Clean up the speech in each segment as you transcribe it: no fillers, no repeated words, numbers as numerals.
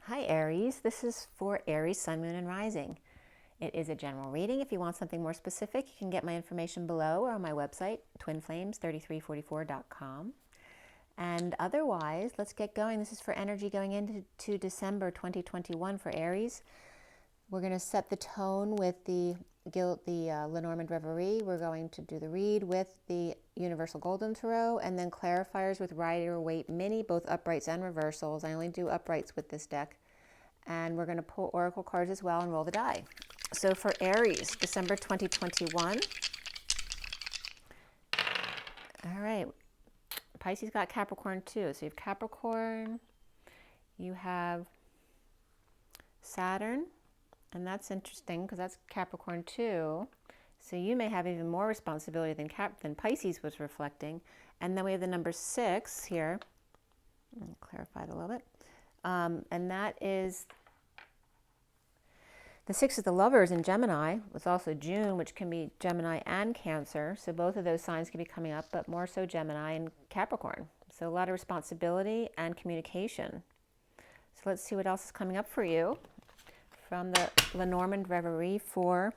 Hi Aries, this is for Aries, Sun, Moon, and Rising. It is a general reading. If you want something more specific, you can get my information below or on my website, twinflames3344.com. And otherwise, let's get going. This is for energy going into December 2021 for Aries. We're going to set the tone with the Lenormand Reverie. We're going to do the read with the Universal Golden Tarot, and then clarifiers with Rider-Waite Mini, both uprights and reversals. I only do uprights with this deck. And we're going to pull oracle cards as well and roll the die. So for Aries, December 2021. All right. Pisces got Capricorn too. So you have Capricorn, you have Saturn, and that's interesting because that's Capricorn too. So you may have even more responsibility than Pisces was reflecting. And then we have the number 6 here. Let me clarify it a little bit. And that is, the 6 is the Lovers in Gemini. It's also June, which can be Gemini and Cancer. So both of those signs can be coming up, but more so Gemini and Capricorn. So a lot of responsibility and communication. So let's see what else is coming up for you from the Lenormand Reverie for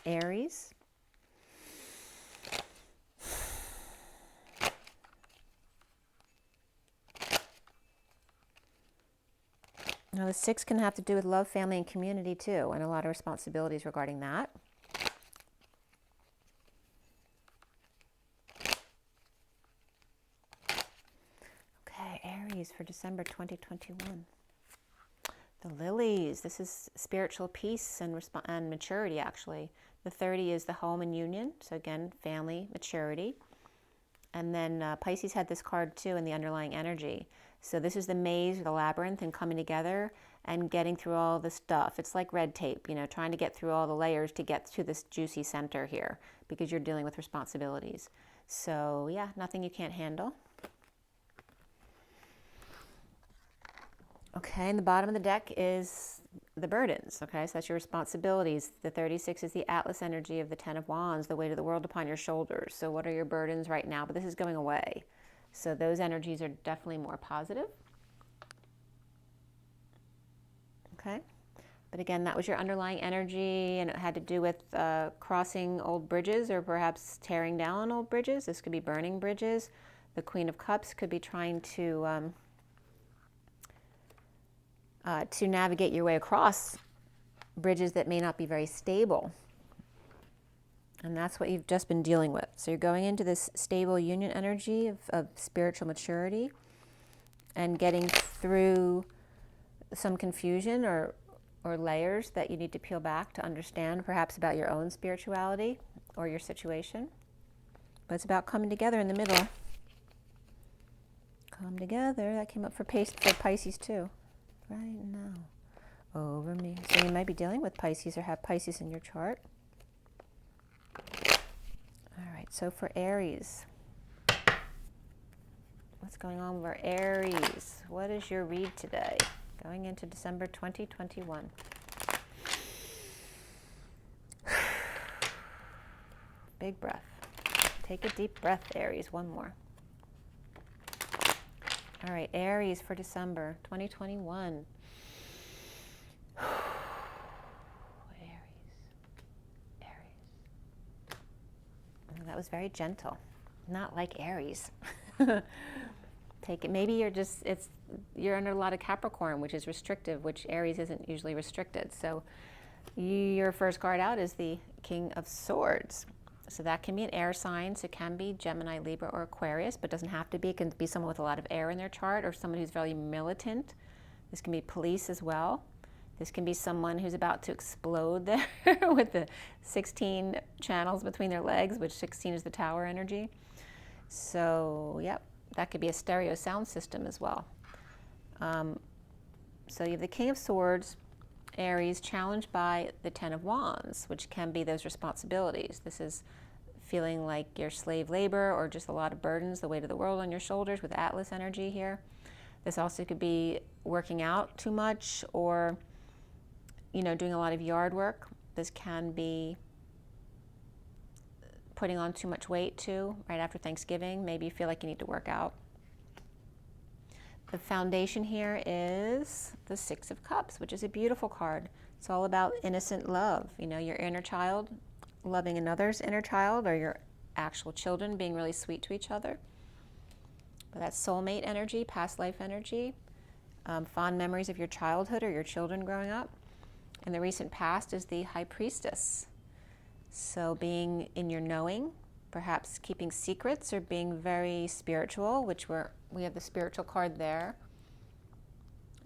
Aries. Now the 6 can have to do with love, family, and community too, and a lot of responsibilities regarding that. Okay, Aries for December 2021. The Lilies, this is spiritual peace and maturity actually. The 30 is the home and union, so again, family, maturity. And then Pisces had this card too in the underlying energy. So this is the maze or the labyrinth and coming together and getting through all the stuff. It's like red tape, you know, trying to get through all the layers to get to this juicy center here because you're dealing with responsibilities. So yeah, nothing you can't handle. Okay, and the bottom of the deck is the burdens, okay? So that's your responsibilities. The 36 is the Atlas energy of the 10 of Wands, the weight of the world upon your shoulders. So what are your burdens right now? But this is going away. So those energies are definitely more positive. Okay. But again, that was your underlying energy, and it had to do with crossing old bridges or perhaps tearing down old bridges. This could be burning bridges. The Queen of Cups could be trying to navigate your way across bridges that may not be very stable. And that's what you've just been dealing with. So you're going into this stable union energy of spiritual maturity and getting through some confusion or layers that you need to peel back to understand perhaps about your own spirituality or your situation. But it's about coming together in the middle. Come together. That came up for Pisces too. Right now. Over me. So you might be dealing with Pisces or have Pisces in your chart. All right, so for Aries, what's going on with our Aries? What is your read today? Going into December 2021. Big breath. Take a deep breath, Aries. One more. All right, Aries for December 2021. That was very gentle, not like Aries. Take it. Maybe you're under a lot of Capricorn, which is restrictive, which Aries isn't usually restricted. So your first card out is the King of Swords. So that can be an air sign. So it can be Gemini, Libra, or Aquarius, but doesn't have to be. It can be someone with a lot of air in their chart or someone who's very militant. This can be police as well. This can be someone who's about to explode there with the 16 channels between their legs, which 16 is the tower energy. So, yep, that could be a stereo sound system as well. So you have the King of Swords, Aries, challenged by the 10 of Wands, which can be those responsibilities. This is feeling like you're slave labor or just a lot of burdens, the weight of the world on your shoulders with Atlas energy here. This also could be working out too much or doing a lot of yard work. This can be putting on too much weight too, right after Thanksgiving. Maybe you feel like you need to work out. The foundation here is the Six of Cups, which is a beautiful card. It's all about innocent love. You know, your inner child loving another's inner child, or your actual children being really sweet to each other. But that's soulmate energy, past life energy, fond memories of your childhood or your children growing up. And the recent past is the High Priestess. So being in your knowing, perhaps keeping secrets, or being very spiritual, which we have the spiritual card there.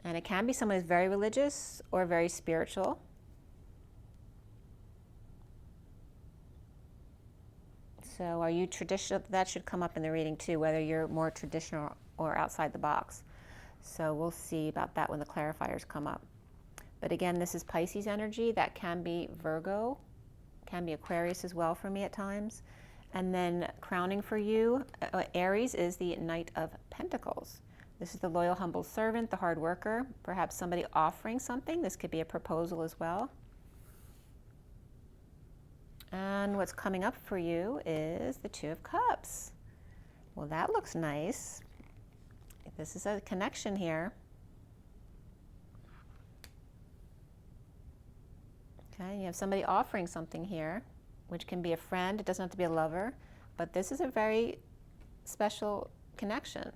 And it can be someone who's very religious or very spiritual. So are you traditional? That should come up in the reading too, whether you're more traditional or outside the box. So we'll see about that when the clarifiers come up. But again, this is Pisces energy. That can be Virgo, can be Aquarius as well for me at times. And then crowning for you, Aries, is the Knight of Pentacles. This is the loyal, humble servant, the hard worker, perhaps somebody offering something. This could be a proposal as well. And what's coming up for you is the Two of Cups. Well, that looks nice. This is a connection here. Okay, you have somebody offering something here, which can be a friend. It doesn't have to be a lover, but this is a very special connection.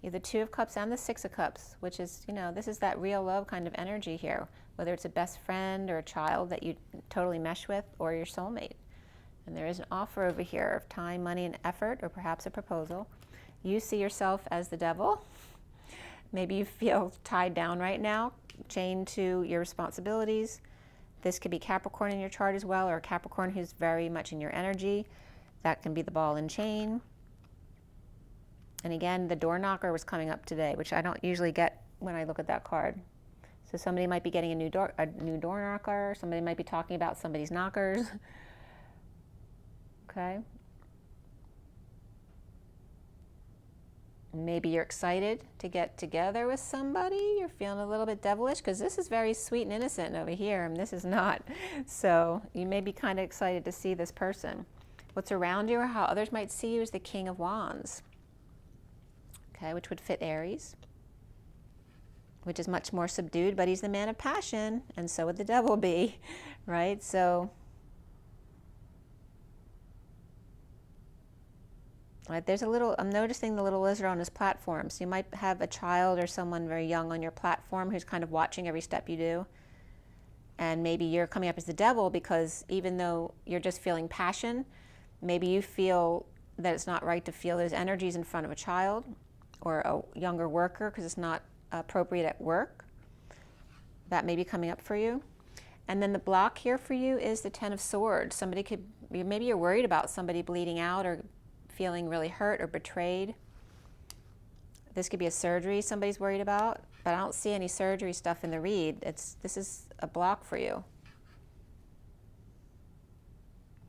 You have the Two of Cups and the Six of Cups, which is, you know, this is that real love kind of energy here, whether it's a best friend or a child that you totally mesh with, or your soulmate. And there is an offer over here of time, money, and effort, or perhaps a proposal. You see yourself as the devil. Maybe you feel tied down right now, chained to your responsibilities. This could be Capricorn in your chart as well, or a Capricorn who's very much in your energy. That can be the ball and chain. And again, the door knocker was coming up today, which I don't usually get when I look at that card. So somebody might be getting a new door knocker. Somebody might be talking about somebody's knockers. Okay. Maybe you're excited to get together with somebody. You're feeling a little bit devilish, because this is very sweet and innocent over here, and this is not. So you may be kind of excited to see this person. What's around you, or how others might see you, is the King of Wands. Okay, which would fit Aries, which is much more subdued, but he's the man of passion, and so would the devil be, right? So, right, there's a little, I'm noticing the little lizard on his platform. So you might have a child or someone very young on your platform who's kind of watching every step you do. And maybe you're coming up as the devil, because even though you're just feeling passion, maybe you feel that it's not right to feel those energies in front of a child or a younger worker, because it's not appropriate at work. That may be coming up for you. And then the block here for you is the Ten of Swords. Somebody could, maybe you're worried about somebody bleeding out or feeling really hurt or betrayed. This could be a surgery somebody's worried about, but I don't see any surgery stuff in the read. This is a block for you.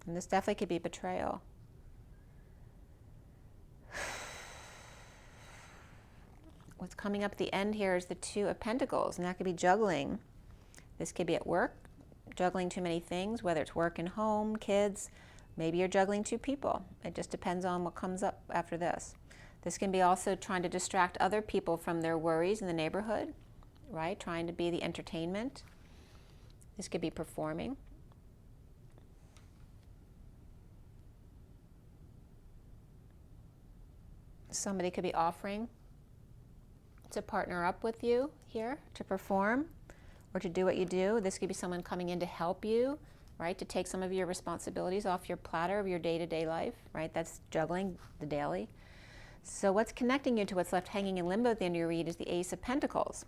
And this definitely could be betrayal. What's coming up at the end here is the Two of Pentacles, and that could be juggling. This could be at work, juggling too many things, whether it's work and home, kids. Maybe you're juggling two people. It just depends on what comes up after this. This can be also trying to distract other people from their worries in the neighborhood, right? Trying to be the entertainment. This could be performing. Somebody could be offering to partner up with you here to perform or to do what you do. This could be someone coming in to help you, right? To take some of your responsibilities off your platter of your day-to-day life, right? That's juggling the daily. So what's connecting you to what's left hanging in limbo at the end of your read is the Ace of Pentacles.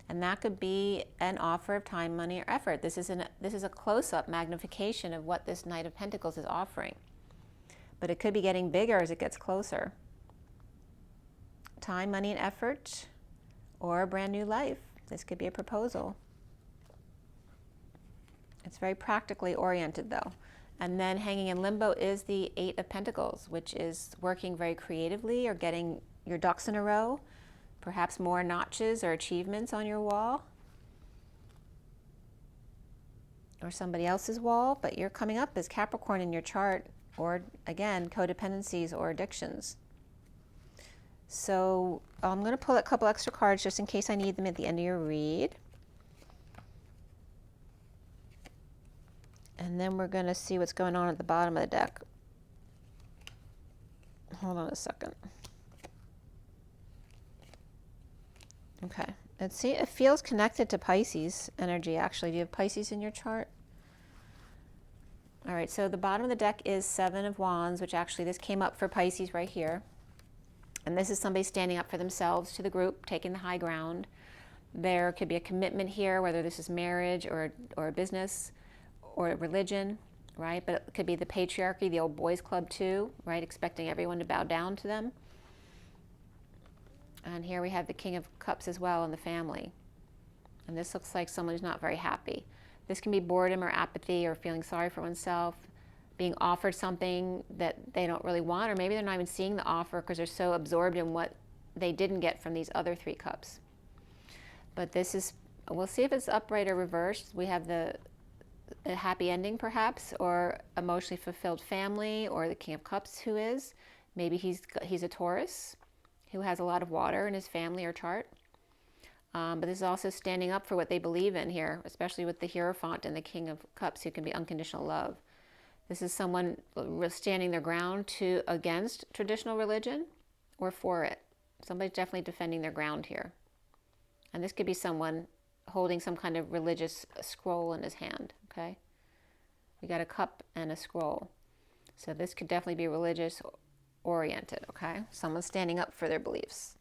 And that could be an offer of time, money, or effort. This is a close-up magnification of what this Knight of Pentacles is offering. But it could be getting bigger as it gets closer. Time, money, and effort, or a brand new life. This could be a proposal. It's very practically oriented though. And then hanging in limbo is the Eight of Pentacles, which is working very creatively or getting your ducks in a row, perhaps more notches or achievements on your wall or somebody else's wall, but you're coming up as Capricorn in your chart, or again, codependencies or addictions. So I'm going to pull a couple extra cards just in case I need them at the end of your read. And then we're going to see what's going on at the bottom of the deck. Hold on a second. Okay. Let's see. It feels connected to Pisces energy, actually. Do you have Pisces in your chart? All right. So the bottom of the deck is Seven of Wands, which actually this came up for Pisces right here. And this is somebody standing up for themselves to the group, taking the high ground. There could be a commitment here, whether this is marriage or a business or a religion, right? But it could be the patriarchy, the old boys club too, right? Expecting everyone to bow down to them. And here we have the King of Cups as well in the family. And this looks like someone who's not very happy. This can be boredom or apathy or feeling sorry for oneself, being offered something that they don't really want, or maybe they're not even seeing the offer because they're so absorbed in what they didn't get from these other three cups. But this is, we'll see if it's upright or reversed. We have a happy ending perhaps, or emotionally fulfilled family, or the King of Cups who is. Maybe he's a Taurus who has a lot of water in his family or chart. But this is also standing up for what they believe in here, especially with the Hierophant and the King of Cups, who can be unconditional love. This is someone standing their ground against traditional religion or for it. Somebody's definitely defending their ground here. And this could be someone holding some kind of religious scroll in his hand, okay? We got a cup and a scroll. So this could definitely be religious oriented, okay? Someone standing up for their beliefs.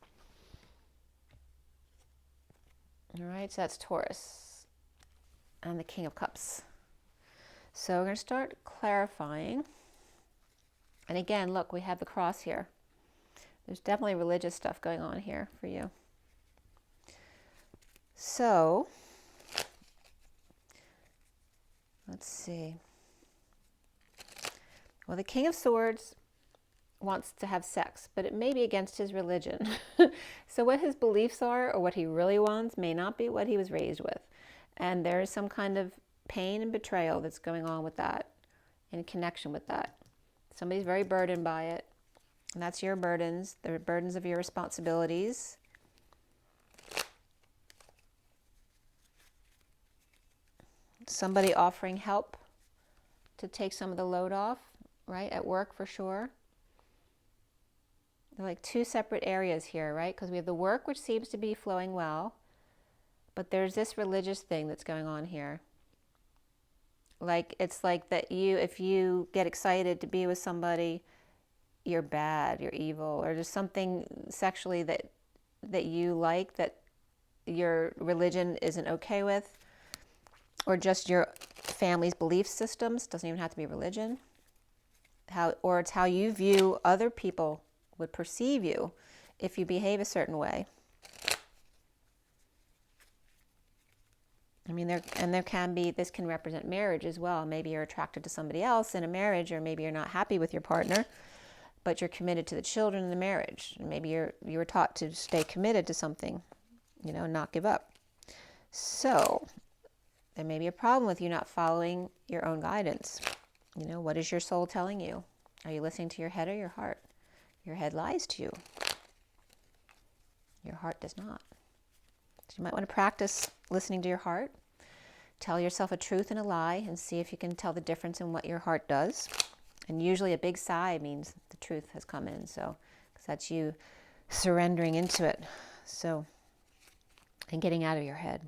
All right, so that's Taurus and the King of Cups. So we're going to start clarifying. And again, look, we have the cross here. There's definitely religious stuff going on here for you. So, let's see. Well, the King of Swords wants to have sex, but it may be against his religion. So what his beliefs are, or what he really wants, may not be what he was raised with. And there is some kind of pain and betrayal that's going on with that, in connection with that. Somebody's very burdened by it. And that's your burdens, the burdens of your responsibilities. Somebody offering help to take some of the load off, right? At work for sure. They're like two separate areas here, right? Because we have the work, which seems to be flowing well, but there's this religious thing that's going on here. Like, it's like that if you get excited to be with somebody, you're bad, you're evil, or there's something sexually that you like that your religion isn't okay with, or just your family's belief systems. Doesn't even have to be religion. Or it's how you view other people would perceive you if you behave a certain way. I mean, this can represent marriage as well. Maybe you're attracted to somebody else in a marriage, or maybe you're not happy with your partner, but you're committed to the children in the marriage. And maybe you were taught to stay committed to something, not give up. So there may be a problem with you not following your own guidance. What is your soul telling you? Are you listening to your head or your heart? Your head lies to you. Your heart does not. So you might want to practice listening to your heart. Tell yourself a truth and a lie and see if you can tell the difference in what your heart does. And usually a big sigh means the truth has come in. So, because that's you surrendering into it. So, and getting out of your head.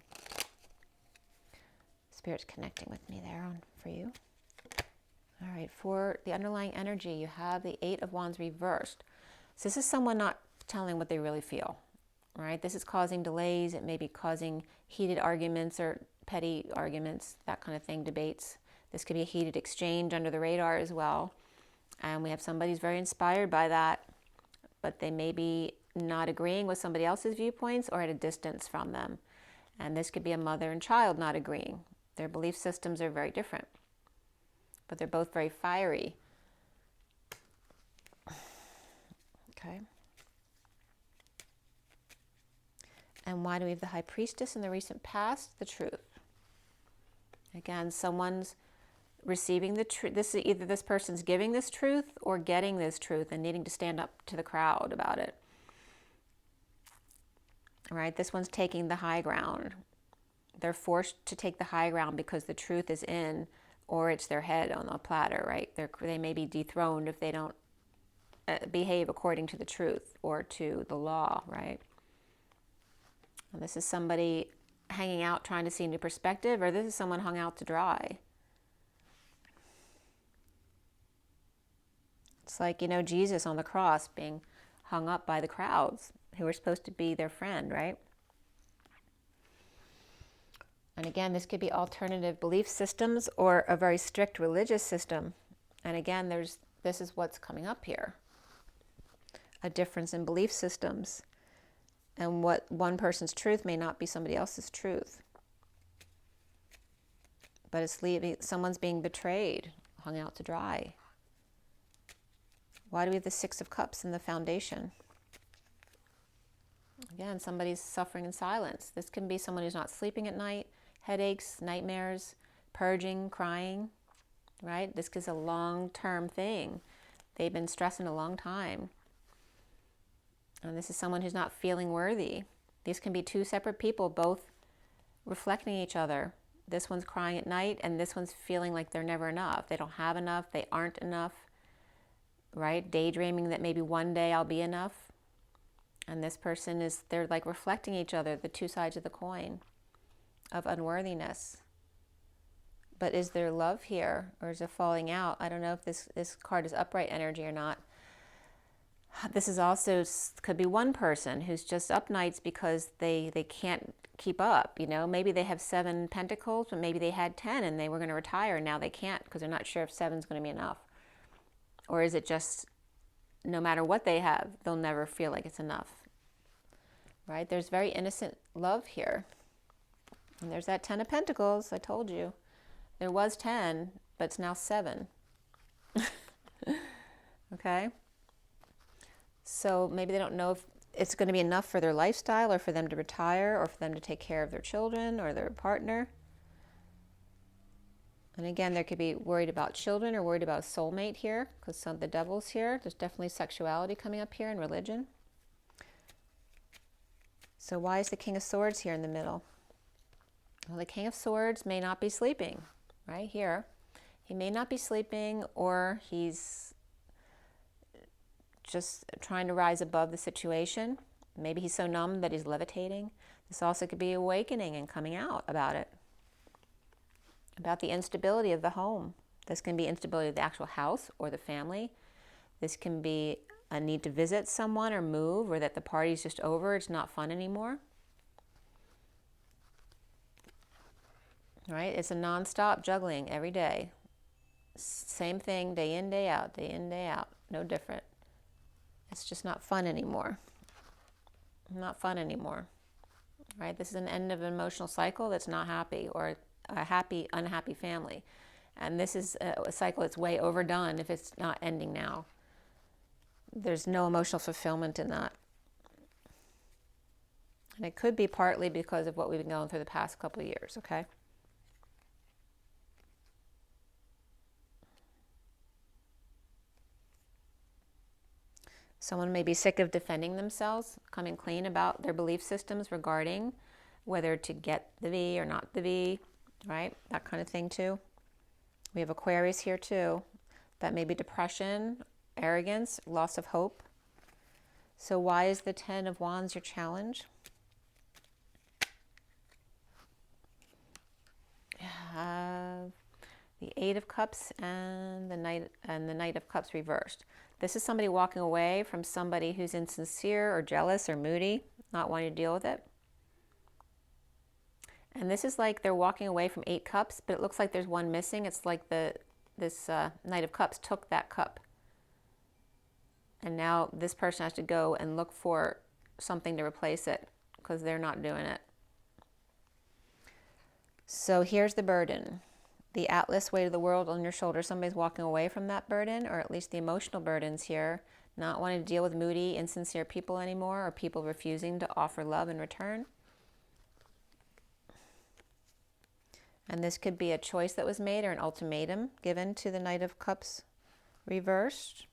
Spirit's connecting with me there for you. All right, for the underlying energy, you have the Eight of Wands reversed. So this is someone not telling what they really feel, right? This is causing delays. It may be causing heated arguments or petty arguments, that kind of thing, debates. This could be a heated exchange under the radar as well. And we have somebody who's very inspired by that, but they may be not agreeing with somebody else's viewpoints or at a distance from them. And this could be a mother and child not agreeing. Their belief systems are very different, but they're both very fiery. Okay. And why do we have the High Priestess in the recent past? The truth. Again, someone's receiving the truth. This is either this person's giving this truth or getting this truth and needing to stand up to the crowd about it. right? This one's taking the high ground. They're forced to take the high ground because the truth is in, or it's their head on the platter, right? They may be dethroned if they don't behave according to the truth or to the law, right? And this is somebody hanging out trying to see a new perspective, or this is someone hung out to dry. It's like, you know, Jesus on the cross being hung up by the crowds who were supposed to be their friend, right? And again, this could be alternative belief systems or a very strict religious system. And again, this is what's coming up here. A difference in belief systems. And what one person's truth may not be somebody else's truth. But it's someone's being betrayed, hung out to dry. Why do we have the Six of Cups in the foundation? Again, somebody's suffering in silence. This can be someone who's not sleeping at night, headaches, nightmares, purging, crying, right? This is a long-term thing. They've been stressing a long time. And this is someone who's not feeling worthy. These can be two separate people, both reflecting each other. This one's crying at night, and this one's feeling like they're never enough. They don't have enough. They aren't enough, right? Daydreaming that maybe one day I'll be enough. And this person they're like reflecting each other, the two sides of the coin of unworthiness. But is there love here, or is it falling out? I don't know if this card is upright energy or not. This is also, could be one person who's just up nights because they can't keep up, you know. Maybe they have 7 pentacles, but maybe they had 10 and they were going to retire and now they can't because they're not sure if 7's going to be enough. Or is it just no matter what they have, they'll never feel like it's enough, right? There's very innocent love here. And there's that 10 of Pentacles, I told you. There was 10, but it's now 7. Okay? So maybe they don't know if it's going to be enough for their lifestyle or for them to retire or for them to take care of their children or their partner. And again, there could be worried about children or worried about a soulmate here because some of the devil's here. There's definitely sexuality coming up here and religion. So why is the King of Swords here in the middle? Well, the King of Swords may not be sleeping, right here. He may not be sleeping, or he's just trying to rise above the situation. Maybe he's so numb that he's levitating. This also could be awakening and coming out about it. About the instability of the home. This can be instability of the actual house or the family. This can be a need to visit someone or move, or that the party's just over, it's not fun anymore. Right? It's a non-stop juggling every day. Same thing, day in, day out, day in, day out. No different. It's just not fun anymore. Not fun anymore. Right? This is an end of an emotional cycle that's not happy, or a happy, unhappy family. And this is a cycle that's way overdone if it's not ending now. There's no emotional fulfillment in that. And it could be partly because of what we've been going through the past couple of years, okay? Someone may be sick of defending themselves, coming clean about their belief systems regarding whether to get the V or not the V, right? That kind of thing too. We have Aquarius here too. That may be depression, arrogance, loss of hope. So why is the 10 of Wands your challenge? The 8 of Cups and the Knight of Cups reversed. This is somebody walking away from somebody who's insincere or jealous or moody, not wanting to deal with it. And this is like they're walking away from 8 cups, but it looks like there's one missing. It's like this Knight of Cups took that cup. And now this person has to go and look for something to replace it because they're not doing it. So here's the burden. The Atlas, weight of the world on your shoulders. Somebody's walking away from that burden, or at least the emotional burdens here. Not wanting to deal with moody, insincere people anymore, or people refusing to offer love in return. And this could be a choice that was made or an ultimatum given to the Knight of Cups reversed.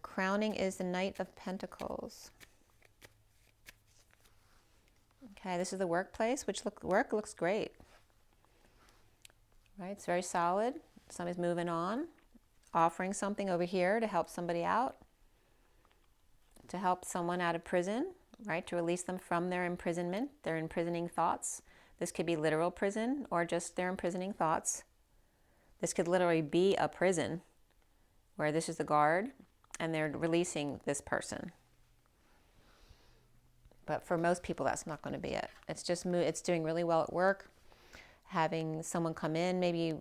Crowning is the Knight of Pentacles. Okay, this is the workplace, which work looks great. Right, it's very solid. Somebody's moving on, offering something over here to help somebody out, to help someone out of prison, right, to release them from their imprisonment, their imprisoning thoughts. This could be literal prison or just their imprisoning thoughts. This could literally be a prison where this is the guard and they're releasing this person. But for most people, that's not going to be it. It's just it's doing really well at work. Having someone come in, maybe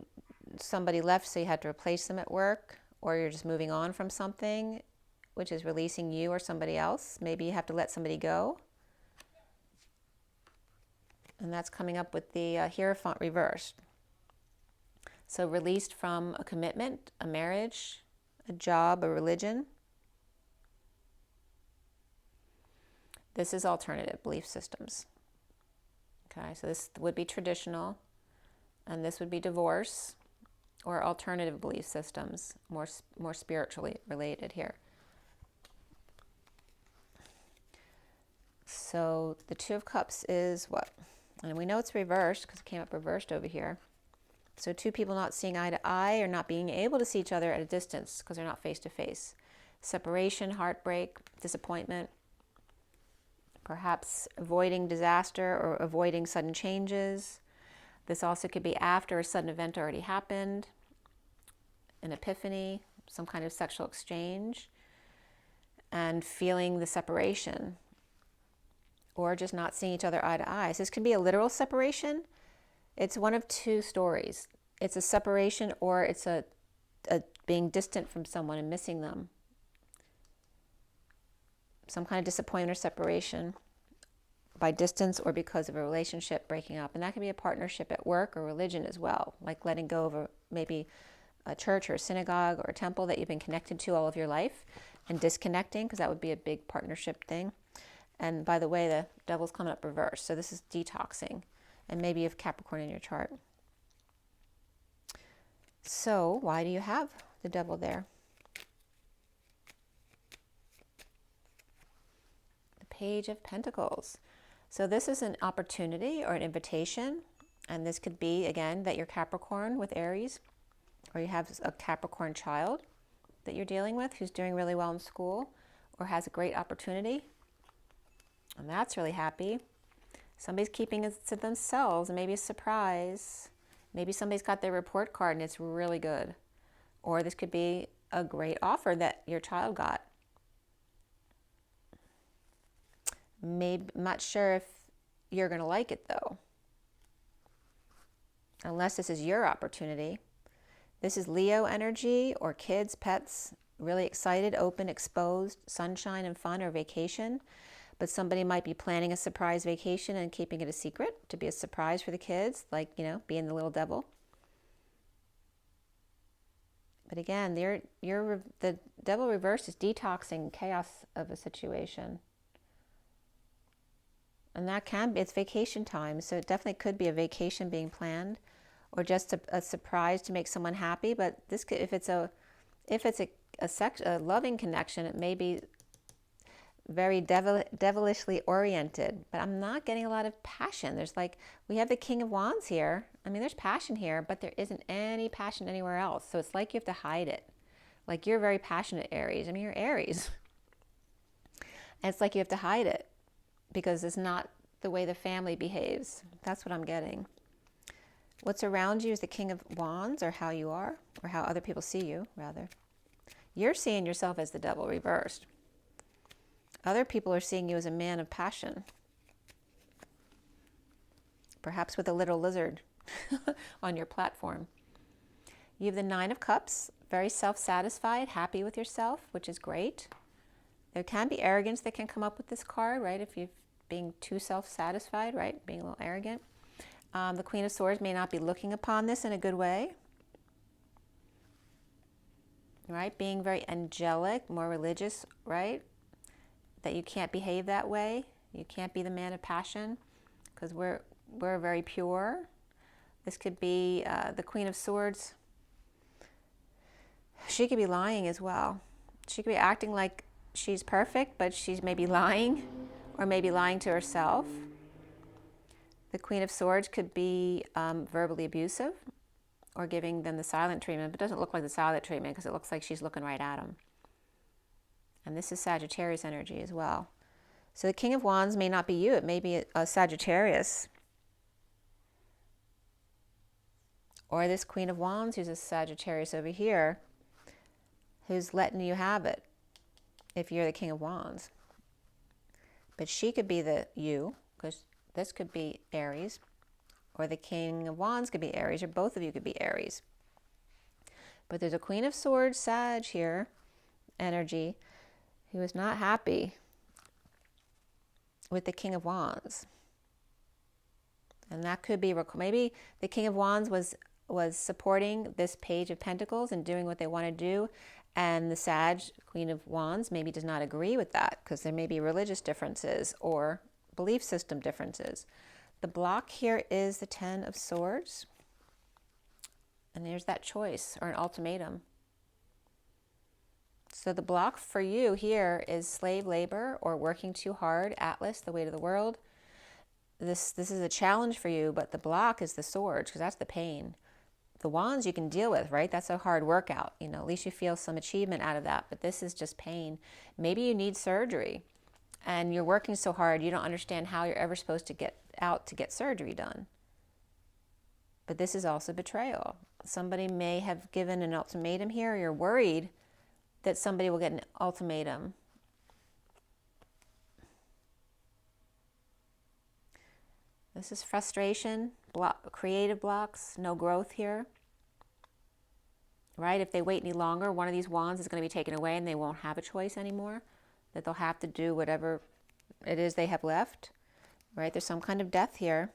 somebody left so you had to replace them at work, or you're just moving on from something, which is releasing you or somebody else. Maybe you have to let somebody go. And that's coming up with the Hierophant reversed. So released from a commitment, a marriage, a job, a religion. This is alternative belief systems. Okay, so this would be traditional, and this would be divorce or alternative belief systems, more spiritually related here. So the Two of Cups is what? And we know it's reversed because it came up reversed over here. So two people not seeing eye to eye or not being able to see each other at a distance because they're not face to face. Separation, heartbreak, disappointment. Perhaps avoiding disaster or avoiding sudden changes. This also could be after a sudden event already happened, an epiphany, some kind of sexual exchange, and feeling the separation, or just not seeing each other eye to eye. So this could be a literal separation. It's one of two stories. It's a separation, or it's a being distant from someone and missing them. Some kind of disappointment or separation by distance or because of a relationship breaking up. And that can be a partnership at work or religion as well, like letting go of maybe a church or a synagogue or a temple that you've been connected to all of your life and disconnecting, because that would be a big partnership thing. And by the way, the devil's coming up reversed. So this is detoxing. And maybe you have Capricorn in your chart. So why do you have the devil there? Page of Pentacles. So this is an opportunity or an invitation, and this could be, again, that you're Capricorn with Aries, or you have a Capricorn child that you're dealing with who's doing really well in school or has a great opportunity, and that's really happy. Somebody's keeping it to themselves, and maybe a surprise. Maybe somebody's got their report card and it's really good. Or this could be a great offer that your child got. Maybe, I'm not sure if you're going to like it though, unless this is your opportunity. This is Leo energy or kids, pets, really excited, open, exposed, sunshine and fun or vacation. But somebody might be planning a surprise vacation and keeping it a secret to be a surprise for the kids, like, you know, being the little devil. But again, the devil reversed is detoxing chaos of a situation. And that can be, it's vacation time, so it definitely could be a vacation being planned, or just a surprise to make someone happy. But this could, if it's a loving connection, it may be very devilishly oriented. But I'm not getting a lot of passion. There's like, we have the King of Wands here. I mean, there's passion here, but there isn't any passion anywhere else. So it's like you have to hide it. Like, you're very passionate, Aries. I mean, you're Aries. And it's like you have to hide it, because it's not the way the family behaves. That's what I'm getting. What's around you is the King of Wands, or how you are, or how other people see you, rather. You're seeing yourself as the devil reversed. Other people are seeing you as a man of passion. Perhaps with a little lizard on your platform. You have the Nine of Cups, very self-satisfied, happy with yourself, which is great. There can be arrogance that can come up with this card, right? If you're being too self-satisfied, right? Being a little arrogant. The Queen of Swords may not be looking upon this in a good way. Right? Being very angelic, more religious, right? That you can't behave that way. You can't be the man of passion, because we're very pure. This could be the Queen of Swords. She could be lying as well. She could be acting like she's perfect, but she's maybe lying, or maybe lying to herself. The Queen of Swords could be verbally abusive or giving them the silent treatment, but it doesn't look like the silent treatment because it looks like she's looking right at him. And this is Sagittarius energy as well. So the King of Wands may not be you. It may be a Sagittarius. Or this Queen of Wands who's a Sagittarius over here who's letting you have it if you're the King of Wands. But she could be the you, because this could be Aries, or the King of Wands could be Aries, or both of you could be Aries. But there's a Queen of Swords, Sag here, energy, who is not happy with the King of Wands. And that could be, maybe the King of Wands was supporting this Page of Pentacles and doing what they want to do, and the Sag, Queen of Wands, maybe does not agree with that because there may be religious differences or belief system differences. The block here is the Ten of Swords. And there's that choice or an ultimatum. So the block for you here is slave labor or working too hard, Atlas, the weight of the world. This is a challenge for you, but the block is the swords because that's the pain. The wands you can deal with, right? That's a hard workout. You know, at least you feel some achievement out of that, but this is just pain. Maybe you need surgery and you're working so hard you don't understand how you're ever supposed to get out to get surgery done. But this is also betrayal. Somebody may have given an ultimatum here. You're worried that somebody will get an ultimatum. This is frustration, creative blocks, no growth here. Right? If they wait any longer, one of these wands is going to be taken away and they won't have a choice anymore. That they'll have to do whatever it is they have left. Right? There's some kind of death here.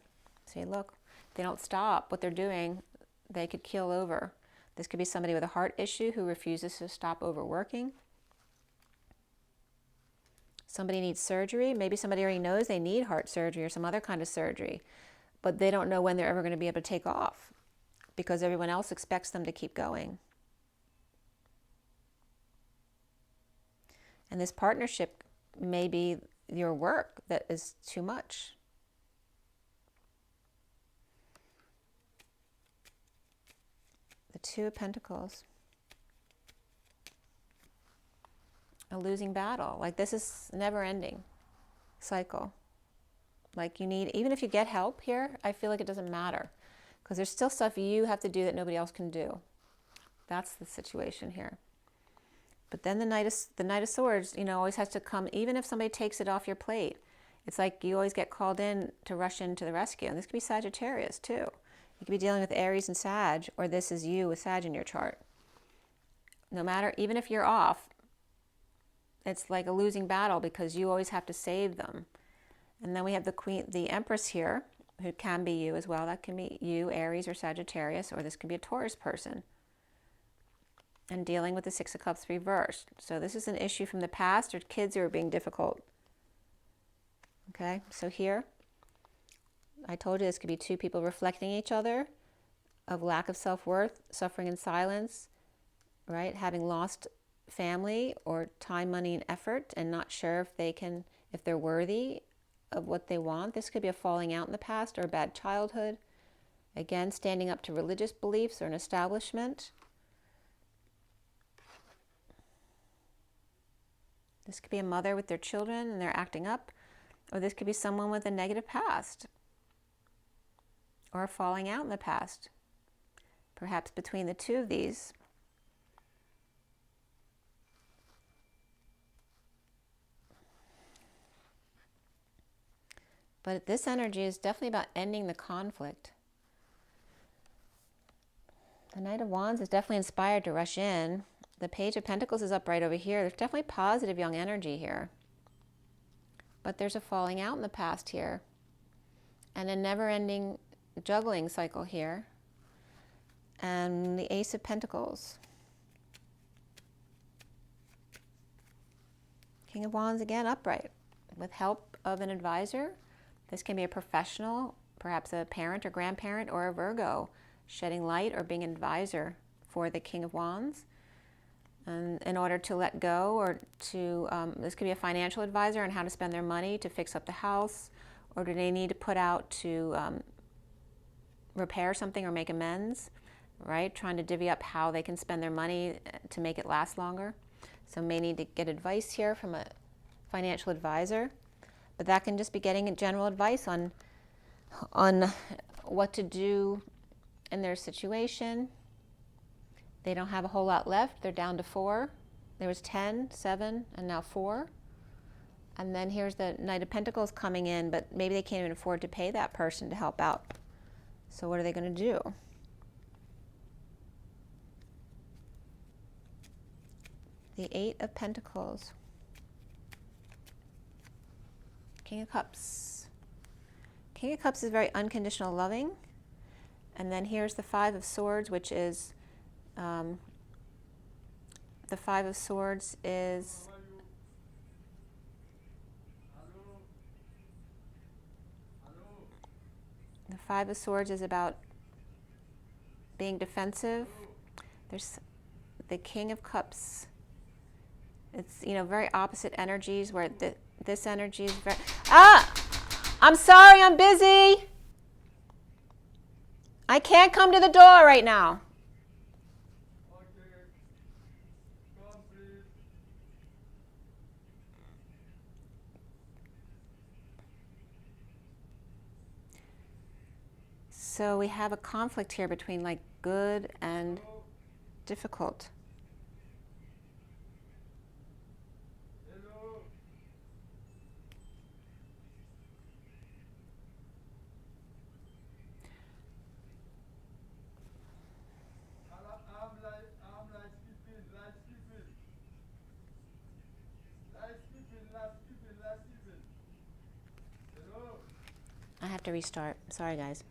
See, look, if they don't stop what they're doing, they could keel over. This could be somebody with a heart issue who refuses to stop overworking. Somebody needs surgery. Maybe somebody already knows they need heart surgery or some other kind of surgery, but they don't know when they're ever going to be able to take off because everyone else expects them to keep going. And this partnership may be your work that is too much. The Two of Pentacles. A losing battle. Like this is never ending cycle. Like you need, even if you get help here, I feel like it doesn't matter because there's still stuff you have to do that nobody else can do. That's the situation here. But then the Knight of Swords, you know, always has to come, even if somebody takes it off your plate. It's like you always get called in to rush into the rescue. And this could be Sagittarius too. You could be dealing with Aries and Sag, or this is you with Sag in your chart. No matter, even if you're off, it's like a losing battle because you always have to save them. And then we have the Empress here, who can be you as well. That can be you, Aries or Sagittarius, or this can be a Taurus person. And dealing with the Six of Cups reversed. So this is an issue from the past or kids who are being difficult. Okay, so here, I told you this could be two people reflecting each other of lack of self-worth, suffering in silence, right? Having lost family or time, money, and effort and not sure if they're worthy of what they want. This could be a falling out in the past or a bad childhood. Again, standing up to religious beliefs or an establishment. This could be a mother with their children and they're acting up, or this could be someone with a negative past or a falling out in the past, perhaps between the two of these. But this energy is definitely about ending the conflict. The Knight of Wands is definitely inspired to rush in. The Page of Pentacles is up right over here. There's definitely positive young energy here. But there's a falling out in the past here. And a never-ending juggling cycle here. And the Ace of Pentacles. King of Wands again upright. With help of an advisor. This can be a professional, perhaps a parent or grandparent or a Virgo, shedding light or being an advisor for the King of Wands. And in order to let go or to, this could be a financial advisor on how to spend their money to fix up the house or do they need to put out to repair something or make amends, right? Trying to divvy up how they can spend their money to make it last longer. So may need to get advice here from a financial advisor, but that can just be getting general advice on what to do in their situation. They don't have a whole lot left. They're down to 4. There was 10, 7, and now 4. And then here's the Knight of Pentacles coming in, but maybe they can't even afford to pay that person to help out. So what are they going to do? The 8 of Pentacles. King of Cups. King of Cups is very unconditional loving. And then here's the 5 of Swords, which is, the 5 of Swords is, the 5 of Swords is about being defensive. There's the King of Cups. It's, you know, very opposite energies, where this energy is very, I'm sorry, I'm busy. I can't come to the door right now. So we have a conflict here between like good and difficult. I have to restart. Sorry, guys.